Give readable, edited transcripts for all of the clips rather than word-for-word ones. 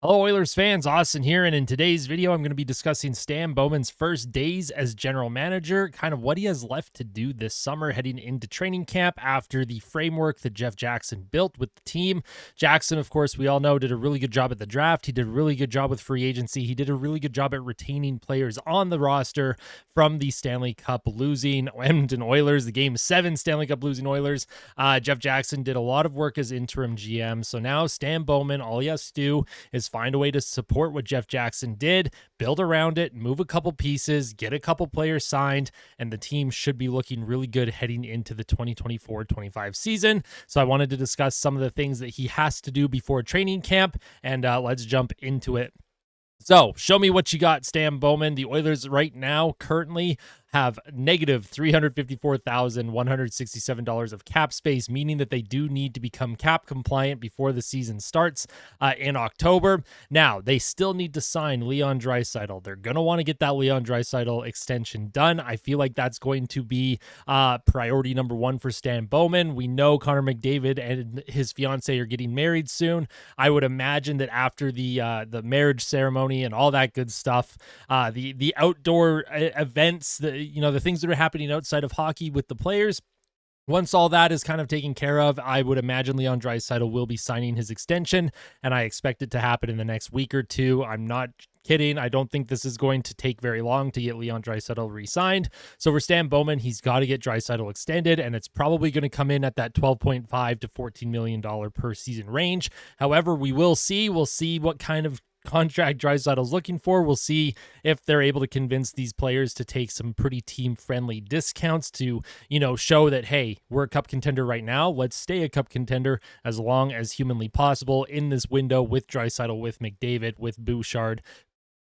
Hello, Oilers fans. Austin here, and in today's video, I'm going to be discussing Stan Bowman's first days as general manager, kind of what he has left to do this summer heading into training camp after the framework that Jeff Jackson built with the team. Jackson, of course, we all know, did a really good job at the draft. He did a really good job with free agency. He did a really good job at retaining players on the roster from the Stanley Cup losing Edmonton Oilers, the Game 7 Stanley Cup losing Oilers. Jeff Jackson did a lot of work as interim GM, so now Stan Bowman, all he has to do is find a way to support what Jeff Jackson did, build around it, move a couple pieces, get a couple players signed, and the team should be looking really good heading into the 2024-25 season. So I wanted to discuss some of the things that he has to do before training camp, and let's jump into it. So show me what you got, Stan Bowman. The Oilers right now currently have negative $354,167 of cap space, meaning that they do need to become cap compliant before the season starts in October. Now, they still need to sign Leon Draisaitl. They're going to want to get that Leon Draisaitl extension done. I feel like that's going to be priority number one for Stan Bowman. We know Connor McDavid and his fiance are getting married soon. I would imagine that after the marriage ceremony and all that good stuff, the outdoor events, the things that are happening outside of hockey with the players, once all that is kind of taken care of, I would imagine Leon Draisaitl will be signing his extension, and I expect it to happen in the next week or two. I'm not kidding. I don't think this is going to take very long to get Leon Draisaitl re-signed. So for Stan Bowman, he's got to get Draisaitl extended, and it's probably going to come in at that $12.5 to $14 million per season range. However, we'll see what kind of contract Draisaitl's looking for. We'll see if they're able to convince these players to take some pretty team-friendly discounts to, show that, hey, we're a cup contender right now. Let's stay a cup contender as long as humanly possible in this window with Draisaitl, with McDavid, with Bouchard,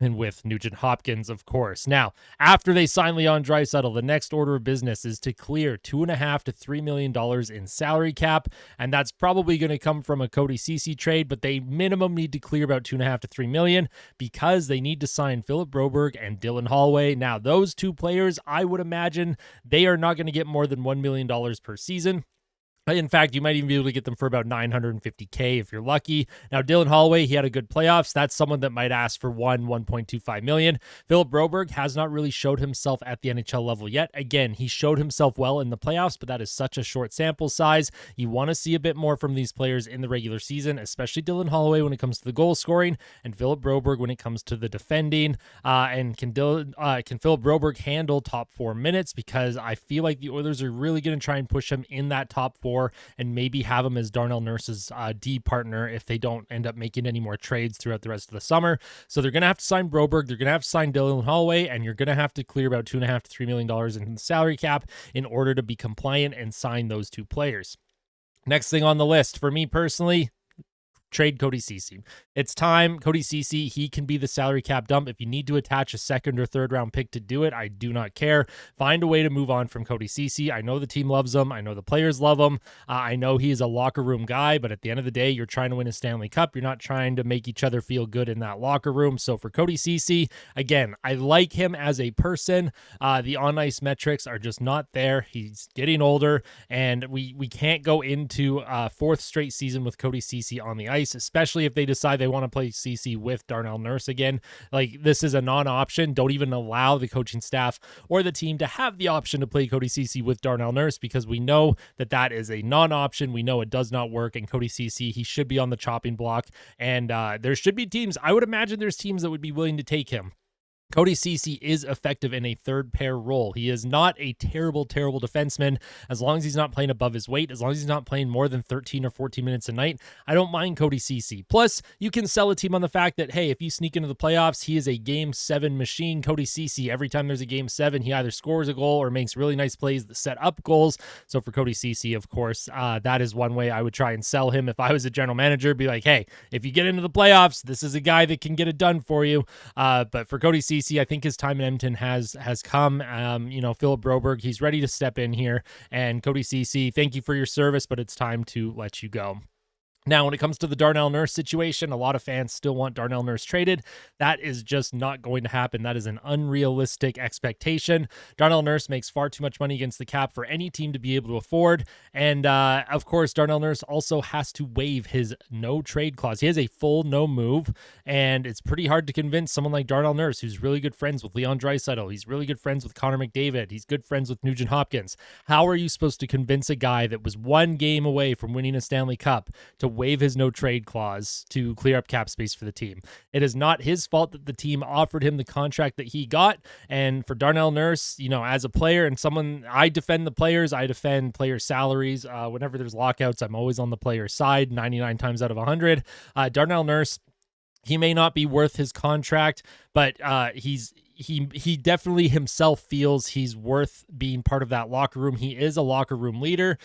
and with Nugent Hopkins, of course. Now, after they sign Leon Draisaitl, the next order of business is to clear $2.5 to $3 million in salary cap, and that's probably going to come from a Cody Ceci trade, but they minimum need to clear about $2.5 to $3 million because they need to sign Philip Broberg and Dylan Holloway. Now, those two players, I would imagine they are not going to get more than $1 million per season. In fact, you might even be able to get them for about $950K if you're lucky. Now, Dylan Holloway, he had a good playoffs. That's someone that might ask for $1.25 million. Philip Broberg has not really showed himself at the NHL level yet. Again, he showed himself well in the playoffs, but that is such a short sample size. You want to see a bit more from these players in the regular season, especially Dylan Holloway when it comes to the goal scoring, and Philip Broberg when it comes to the defending. And can Philip Broberg handle top 4 minutes? Because I feel like the Oilers are really going to try and push him in that top 4 and maybe have him as Darnell Nurse's D partner if they don't end up making any more trades throughout the rest of the summer. So they're going to have to sign Broberg, they're going to have to sign Dylan Holloway, and you're going to have to clear about $2.5 to $3 million in the salary cap in order to be compliant and sign those two players. Next thing on the list for me personally, trade Cody Ceci. It's time. Cody Ceci, he can be the salary cap dump. If you need to attach a second or third round pick to do it, I do not care. Find a way to move on from Cody Ceci. I know the team loves him. I know the players love him. I know he is a locker room guy, but at the end of the day, you're trying to win a Stanley Cup. You're not trying to make each other feel good in that locker room. So for Cody Ceci, again, I like him as a person. The on-ice metrics are just not there. He's getting older, and we can't go into a fourth straight season with Cody Ceci on the ice, especially if they decide they want to play Ceci with Darnell Nurse again. Like, this is a non-option. Don't even allow the coaching staff or the team to have the option to play Cody Ceci with Darnell Nurse, because we know that is a non-option. We know it does not work, and Cody Ceci, he should be on the chopping block, and there should be teams, I would imagine there's teams that would be willing to take him. Cody Ceci is effective in a third pair role. He is not a terrible defenseman. As long as he's not playing above his weight, as long as he's not playing more than 13 or 14 minutes a night, I don't mind Cody Ceci. Plus, you can sell a team on the fact that, hey, if you sneak into the playoffs, he is a Game 7 machine. Cody Ceci, every time there's a Game 7, he either scores a goal or makes really nice plays that set up goals. So for Cody Ceci, of course, that is one way I would try and sell him if I was a general manager. Be like, hey, if you get into the playoffs, this is a guy that can get it done for you. But for Cody Ceci, I think his time in Edmonton has come. Philip Broberg, he's ready to step in here. And Cody Ceci, thank you for your service, but it's time to let you go. Now, when it comes to the Darnell Nurse situation, a lot of fans still want Darnell Nurse traded. That is just not going to happen. That is an unrealistic expectation. Darnell Nurse makes far too much money against the cap for any team to be able to afford. And of course, Darnell Nurse also has to waive his no trade clause. He has a full no move, and it's pretty hard to convince someone like Darnell Nurse, who's really good friends with Leon Draisaitl. He's really good friends with Connor McDavid. He's good friends with Nugent Hopkins. How are you supposed to convince a guy that was one game away from winning a Stanley Cup to waive his no trade clause to clear up cap space for the team? It is not his fault that the team offered him the contract that he got. And for Darnell Nurse, as a player and someone, I defend the players, I defend player salaries. Whenever there's lockouts, I'm always on the player's side 99 times out of 100. Darnell Nurse, he may not be worth his contract, but he definitely himself feels he's worth being part of that locker room. He is a locker room leader.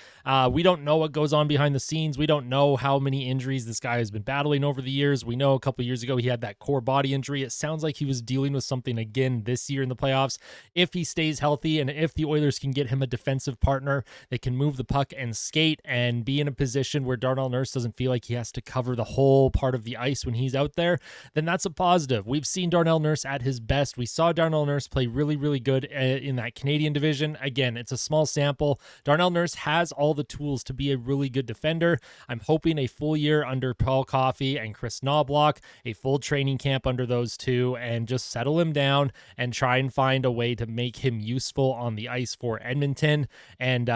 We don't know what goes on behind the scenes. We don't know how many injuries this guy has been battling over the years. We know a couple years ago he had that core body injury. It sounds like he was dealing with something again this year in the playoffs. If he stays healthy and if the Oilers can get him a defensive partner that can move the puck and skate and be in a position where Darnell Nurse doesn't feel like he has to cover the whole part of the ice when he's out there, then that's a positive. We've seen Darnell Nurse at his best. We saw Darnell Nurse play really, really good in that Canadian division. Again, it's a small sample. Darnell Nurse has all the tools to be a really good defender. I'm hoping a full year under Paul Coffey and Chris Knobloch, a full training camp under those two, and just settle him down and try and find a way to make him useful on the ice for Edmonton, and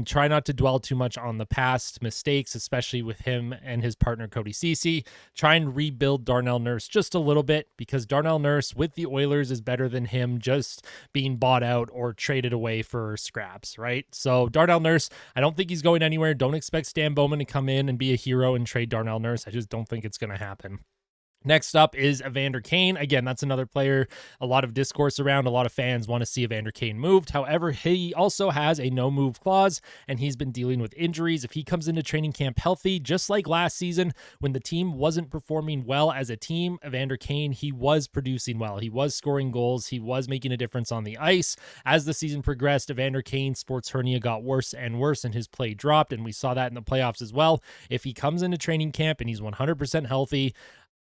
try not to dwell too much on the past mistakes, especially with him and his partner Cody Ceci. Try and rebuild Darnell Nurse just a little bit, because Darnell Nurse with the Oilers is better than him just being bought out or traded away for scraps, right? So Darnell Nurse, I don't think he's going anywhere. Don't expect Stan Bowman to come in and be a hero and trade Darnell Nurse. I just don't think it's going to happen. Next up is Evander Kane. Again, that's another player a lot of discourse around. A lot of fans want to see Evander Kane moved. However, he also has a no-move clause, and he's been dealing with injuries. If he comes into training camp healthy, just like last season when the team wasn't performing well as a team, Evander Kane, he was producing well. He was scoring goals. He was making a difference on the ice. As the season progressed, Evander Kane's sports hernia got worse and worse, and his play dropped, and we saw that in the playoffs as well. If he comes into training camp and he's 100% healthy,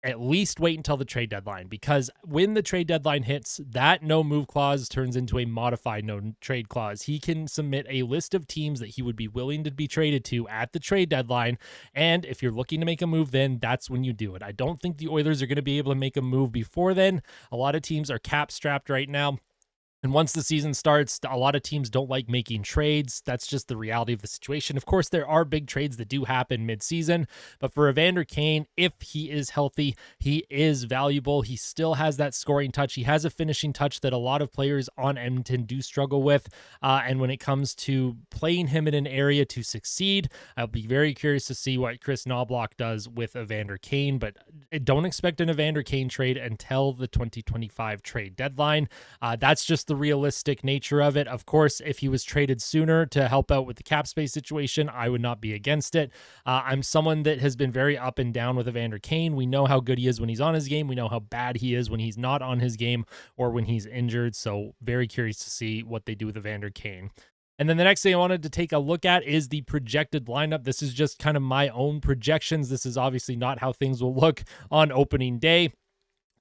at least wait until the trade deadline, because when the trade deadline hits, that no move clause turns into a modified no trade clause. He can submit a list of teams that he would be willing to be traded to at the trade deadline. And if you're looking to make a move, then that's when you do it. I don't think the Oilers are going to be able to make a move before then. A lot of teams are cap strapped right now. And once the season starts, a lot of teams don't like making trades. That's just the reality of the situation. Of course, there are big trades that do happen mid-season, but for Evander Kane, if he is healthy, he is valuable. He still has that scoring touch. He has a finishing touch that a lot of players on Edmonton do struggle with. And when it comes to playing him in an area to succeed, I'll be very curious to see what Chris Knobloch does with Evander Kane, but don't expect an Evander Kane trade until the 2025 trade deadline. That's just the realistic nature of it. Of course, if he was traded sooner to help out with the cap space situation, I would not be against it. I'm someone that has been very up and down with Evander Kane. We know how good he is when he's on his game. We know how bad he is when he's not on his game or when he's injured. So very curious to see what they do with Evander Kane. And then the next thing I wanted to take a look at is the projected lineup. This is just kind of my own projections. This is obviously not how things will look on opening day.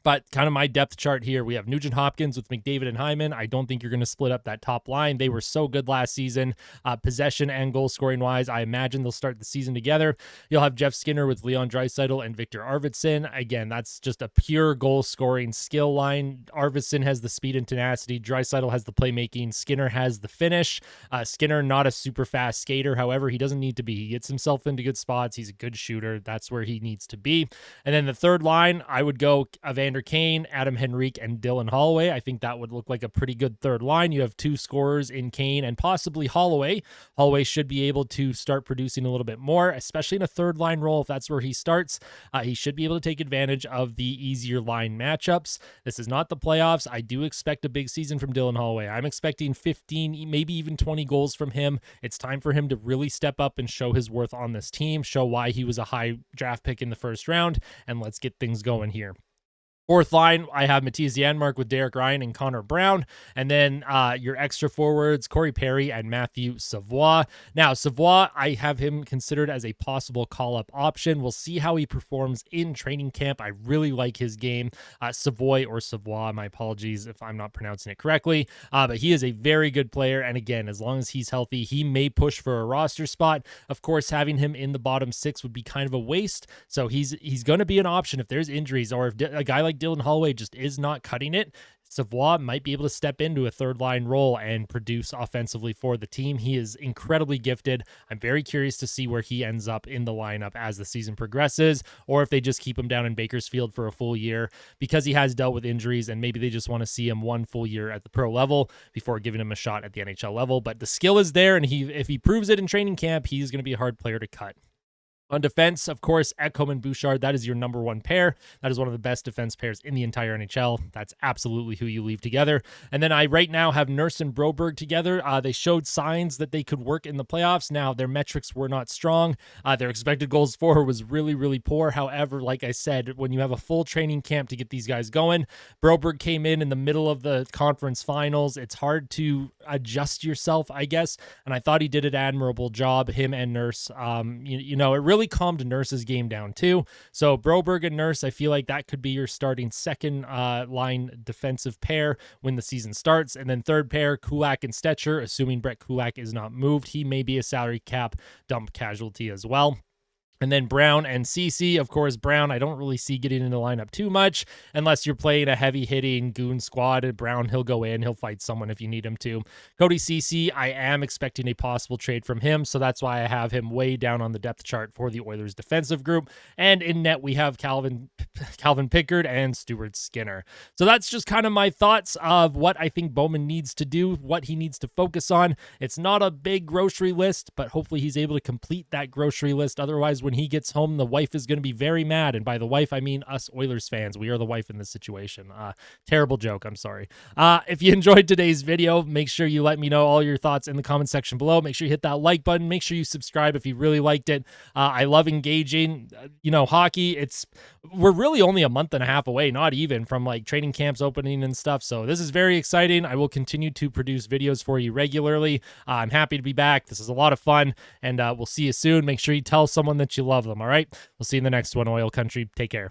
But kind of my depth chart here, we have Nugent Hopkins with McDavid and Hyman. I don't think you're going to split up that top line. They were so good last season, possession and goal scoring wise. I imagine they'll start the season together. You'll have Jeff Skinner with Leon Draisaitl and Victor Arvidsson. Again, that's just a pure goal scoring skill line. Arvidsson has the speed and tenacity. Draisaitl has the playmaking. Skinner has the finish. Skinner, not a super fast skater. However, he doesn't need to be. He gets himself into good spots. He's a good shooter. That's where he needs to be. And then the third line, I would go Evander Kane, Adam Henrique, and Dylan Holloway. I think that would look like a pretty good third line. You have two scorers in Kane and possibly Holloway. Holloway should be able to start producing a little bit more, especially in a third line role. If that's where he starts, he should be able to take advantage of the easier line matchups. This is not the playoffs. I do expect a big season from Dylan Holloway. I'm expecting 15, maybe even 20 goals from him. It's time for him to really step up and show his worth on this team, show why he was a high draft pick in the first round, and let's get things going here. Fourth line, I have Matthias Janmark with Derek Ryan and Connor Brown. And then your extra forwards, Corey Perry and Matthew Savoie. Now, Savoie, I have him considered as a possible call-up option. We'll see how he performs in training camp. I really like his game. Savoie or Savoie, my apologies if I'm not pronouncing it correctly. But he is a very good player. And again, as long as he's healthy, he may push for a roster spot. Of course, having him in the bottom six would be kind of a waste. So he's going to be an option if there's injuries, or if a guy like Dylan Holloway just is not cutting it. Savoie might be able to step into a third line role and produce offensively for the team. He is incredibly gifted. I'm very curious to see where he ends up in the lineup as the season progresses, or if they just keep him down in Bakersfield for a full year because he has dealt with injuries, and maybe they just want to see him one full year at the pro level before giving him a shot at the NHL level. But the skill is there, and if he proves it in training camp, he's going to be a hard player to cut. On defense, of course, Ekholm and Bouchard, that is your number one pair. That is one of the best defense pairs in the entire NHL. That's absolutely who you leave together. And then I right now have Nurse and Broberg together. They showed signs that they could work in the playoffs. Now, their metrics were not strong. Their expected goals for was really, really poor. However, like I said, when you have a full training camp to get these guys going, Broberg came in the middle of the conference finals. It's hard to adjust yourself, I guess. And I thought he did an admirable job, him and Nurse. It really calmed Nurse's game down too. So Broberg and Nurse, I feel like that could be your starting second line defensive pair when the season starts. And then third pair, Kulak and Stetcher, assuming Brett Kulak is not moved. He may be a salary cap dump casualty as well. And then Brown and Ceci. Of course, Brown, I don't really see getting in the lineup too much unless you're playing a heavy-hitting goon squad. And Brown, he'll go in. He'll fight someone if you need him to. Cody Ceci, I am expecting a possible trade from him, so that's why I have him way down on the depth chart for the Oilers defensive group. And in net, we have Calvin Pickard and Stuart Skinner. So that's just kind of my thoughts of what I think Bowman needs to do, what he needs to focus on. It's not a big grocery list, but hopefully he's able to complete that grocery list. Otherwise, when he gets home, the wife is going to be very mad. And by the wife, I mean us Oilers fans. We are the wife in this situation. Terrible joke. I'm sorry. If you enjoyed today's video, make sure you let me know all your thoughts in the comment section below. Make sure you hit that like button. Make sure you subscribe if you really liked it. I love engaging. Hockey, we're really only a month and a half away, not even, from like training camps opening and stuff. So this is very exciting. I will continue to produce videos for you regularly. I'm happy to be back. This is a lot of fun, and we'll see you soon. Make sure you tell someone that you love them. All right. We'll see you in the next one, Oil Country. Take care.